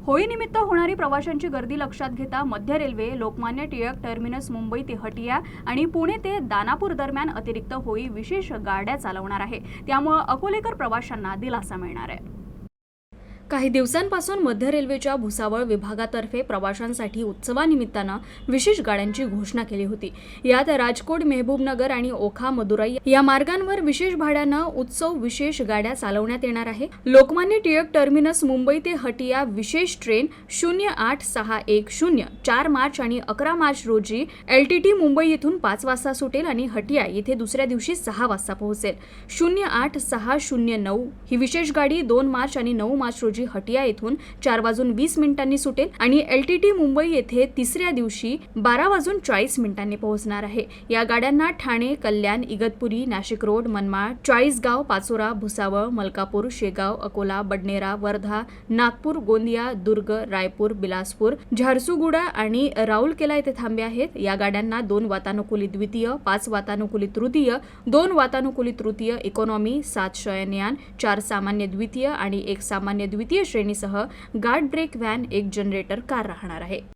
होळीनिमित्त होणारी प्रवाशांची गर्दी लक्षात घेता मध्य रेल्वे लोकमान्य टिळक टर्मिनस मुंबई ते हटिया आणि पुणे ते दानापूर दरम्यान अतिरिक्त होळी विशेष गाड्या चालवणार आहे। त्यामुळे अकोलेकर प्रवाशांना दिलासा मिळणार आहे। काही दिवसांपासून मध्य रेल्वेच्या भुसावळ विभागातर्फे प्रवाशांसाठी उत्सवानिमित्तानं विशेष गाड्यांची घोषणा केली होती। यात राजकोट, मेहबूबनगर आणि ओखा मदुराई या मार्गांवर विशेष भाड्यानं उत्सव विशेष गाड्या चालवण्यात येणार आहे। लोकमान्य टिळक टर्मिनस मुंबई ते हटिया विशेष ट्रेन 08610 4 मार्च आणि 11 मार्च रोजी LTT मुंबई येथून 5 वाजता सुटेल आणि हटिया येथे दुसऱ्या दिवशी 6 वाजता पोहोचेल। 08609 ही विशेष गाडी 2 मार्च आणि 9 मार्च रोजी हटिया येथून 4:20 सुटेल आणि LTT मुंबई येथे तिसऱ्या दिवशी 12:40 पोहोचणार आहे। या गाड्यांना ठाणे, कल्याण, इगतपुरी, नाशिक रोड, मनमाड, चाळीसगाव, पाचोरा, भुसावळ, मलकापूर, शेगाव, अकोला, बडनेरा, वर्धा, नागपूर, गोंदिया, दुर्ग, रायपूर, बिलासपूर, झारसुगुडा आणि राऊरकेला येथे थांबे आहेत। या गाड्यांना 2 वातानुकूलित द्वितीय, 5 वातानुकूलित तृतीय, 2 वातानुकूलित तृतीय, इकॉनॉमी, 7 शयनयान, 4 सामान्य द्वितीय आणि 1 सामान्य द्वितीय श्रेणीसह guard brake van, 1 generator car राहणार आहे।